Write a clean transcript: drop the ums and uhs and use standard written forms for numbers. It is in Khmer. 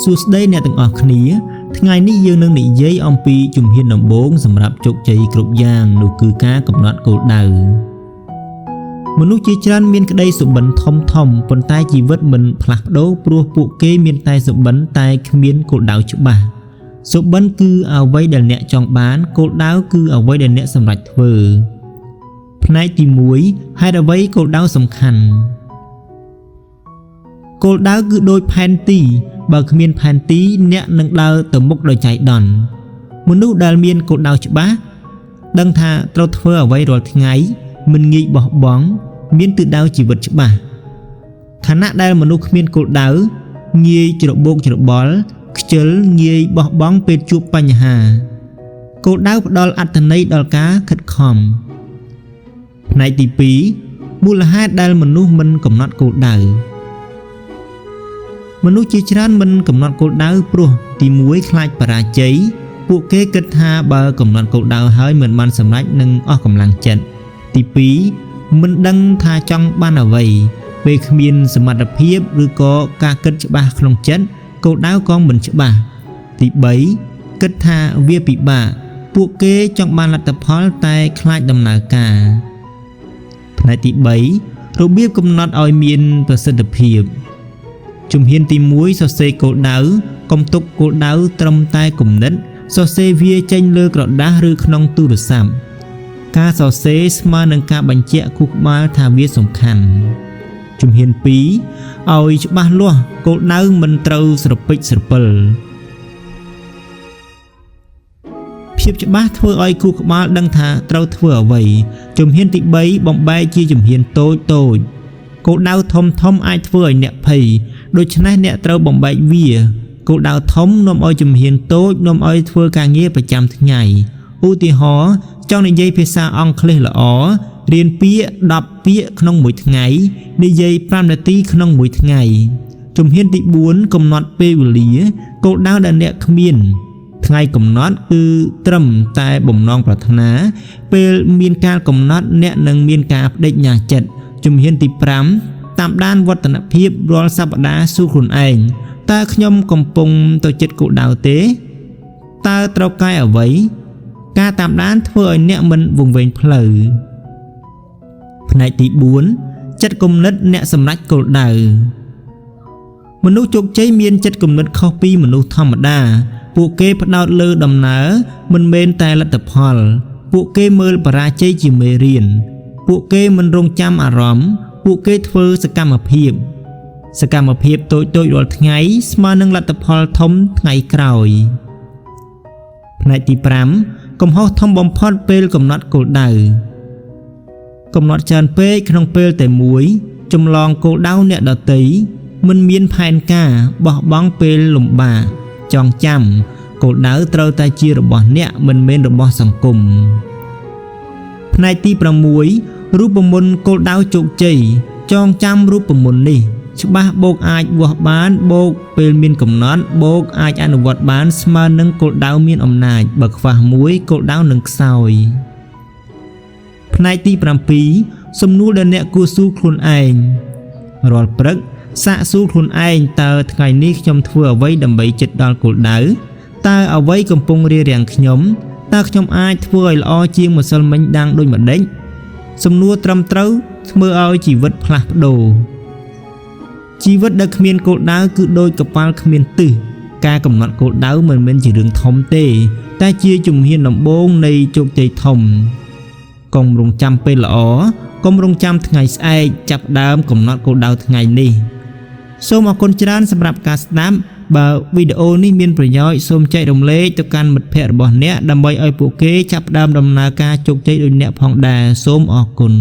សួស្តីអ្នកទាំងអស់គ្នាថ្ងៃនេះយើងនឹងនិយាយអំពីជំហានដំបូងសម្រាប់ជោគជ័យគ្រប់យ៉ាងនោះគឺការកំណត់គោលដៅមនុស្សជាច្រើនមានក្តីសុបិនធំប៉ុន្តែជីវិតមិនផ្លាស់ប្ដូរព្រោះពួកគេមានតែសុបិនតែគ្មានគោលដៅច្បាស់សុបិនគឺអ្វីដែលអ្នកចង់បានគោលដៅគឺអ្វីដែលអ្នកសម្រេចធ្វើផ្នែកទី1ហេតុអ្វីគោលដៅសំខាន់គោលដៅគឺដូចផែនទីបើគ្មានផែនទីអ្នកនឹងដើរទៅមុខដោយចៃដន្យមនុស្សដែលមានគោលដៅច្បាស់ដឹងថាត្រូវធ្វើអ្វីរាល់ថ្ងៃមិនងាយបោះបង់មានទិសដៅជីវិតច្បាស់ខណៈដែលមនុស្សគ្មានគោលដៅងាយច្របូកច្របល់ខ្ជិលងាយបោះបង់ពេលជួបបញ្ហាគោលដៅផ្ដល់អត្ថន័យដល់ការខិតខំផ្នែកទី2មូលហេតុដែលមនុស្សមិនកំណត់គោលដៅមនុស្សជាច្រើនមិនកំណត់គោលដៅព្រោះទី1ខ្លាចបរាជ័យពួកគេគិតថាបើកំណត់គោលដៅហើយមិនបានសម្រេចនឹងអស់កម្លាំងចិត្តទី2មិនដឹងថាចង់បានអ្វីពេលគ្មានសមត្ថភាពឬក៏ការគិតច្បាស់ក្នុងចិត្តគោលដៅក៏មិនច្បាស់ទី3គិតថាវាពិបាកពួកគេចង់បានលទ្ធផលតែខ្លាចដំណើរការផ្នែកទី3របៀបកំណត់ឲ្យមានប្រសិទ្ធភាពជំហានទី1សរសេរគោលដៅកុំទុកគោលដៅត្រឹមតែគំនិតសរសេរវាចេញលើក្រដាសឬក្នុងទូរស័ព្ទការសរសេរស្មើនឹងការបញ្ជាក់ខួរក្បាលថាវាសំខាន់ជំហាន2ឲ្យច្បាស់លាស់គោលដៅមិនត្រូវស្រពេចស្រពិលភាពច្បាស់ធ្វើឲ្យខួរក្បាលដឹងថាត្រូវធ្វើអ្វីជំហានទី3បំបែកជាជំហានតូចគោលដៅធំអាចធ្វើឲ្យអ្នកភ័យដូច្នេះអ្នកត្រូវបំបែកវាគោលដៅធំនាំឲ្យជំហានតូចនាំឲ្យធ្វើការងារប្រចាំថ្ងៃឧទាហរណ៍ចង់និយាយភាសាអង់គ្លេសល្អរៀនពាក្យ10ពាក្យក្នុងមួយថ្ងៃនិយាយ5នាទីក្នុងមួយថ្ងៃជំហានទី4កំណត់ពេលវេលាគោលដៅដែលអ្នកគ្មានថ្ងៃកំណត់គឺត្រឹមតែបំណងប្រាថ្នាពេលមានការកំណត់អ្នកនឹងមានការបដិញ្ញាចិត្តជំហានទី5តាមដានវឌ្ឍនភាពរាល់សប្តាហ៍សួរខ្លួនឯងតើខ្ញុំកំពុងទៅជិតគោលដៅទេតើត្រូវកែអ្វីការតាមដានធ្វើឲ្យអ្នកមិនវង្វេងផ្លូវផ្នែកទី4ចិត្តគំនិតអ្នកសម្រេចគោលដៅមនុស្សជោគជ័យមានចិត្តគំនិតខុសពីមនុស្សធម្មតាពួកគេផ្ដោតលើដំណើរមិនមែនតែលទ្ធផលពួកគេមើលបរាជ័យជាមេរៀនពួកគេមិនរងចាំអារម្មណ៍ពួកគេធ្វើសកម្មភាពតូចរាល់ថ្ងៃស្មើនឹងលទ្ធផលធំថ្ងៃក្រោយផ្នែកទី5កំហុសធំបំផុតពេលកំណត់គោលដៅកំណត់ច្រើនពេកក្នុងពេលតែមួយចម្លងគោលដៅអ្នកដទៃមិនមានផែនការបោះបង់ពេលលំបាកចងចាំគោលដៅត្រូវតែជារបស់អ្នកមិនមែនរបស់សង្គមផ្នែកទី6រូបមន្តគោលដៅជោគជ័យចងចាំរូបមន្តនេះច្បាស់បូកអាចវាស់បានបូកពេលមានកំណត់បូកអាចអនុវត្តបានស្មើនឹងគោលដៅមានអំណាចបើខ្វះមួយគោលដៅនឹងខ្សោយផ្នែកទី7សំណួរដែលអ្នកគួរសួរខ្លួនឯងរាល់ព្រឹកសាកសួរខ្លួនឯងតើថ្ងៃនេះខ្ញុំធ្វើអ្វីដើម្បីជិតដល់គោលដៅតើអ្វីកំពុងរារាំងខ្ញុំតើខ្ញុំអាចធ្វើឲ្យល្អជាងម្សិលមិញដាំងដូចម្ដេចសំណួរត្រឹមត្រូវធ្វើឲ្យជីវិតផ្លាស់ប្ដូរជីវិតដែលគ្មានគោលដៅគឺដូចកប៉ាល់គ្មានទិសការកំណត់គោលដៅមិនមែនជារឿងធំទេតែជាជំហានដំបូងនៃជោគជ័យធំកុំរងចាំពេលល្អកុំរងចាំថ្ងៃស្អែកចាប់ដើមកំណត់គោលដៅថ្ងៃនេះសូមអរគុណច្រើនសម្រាប់ការស្ដាប់បើវីដេអូនេះមានប្រយោជន៍សូមចែករំលែកទៅកាន់មិត្តភ័ក្តិរបស់អ្នកដើម្បីឲ្យពួកគេចាប់ផ្ដើមដំណើរការជោគជ័យដូចអ្នកផងដែរសូមអរគុណ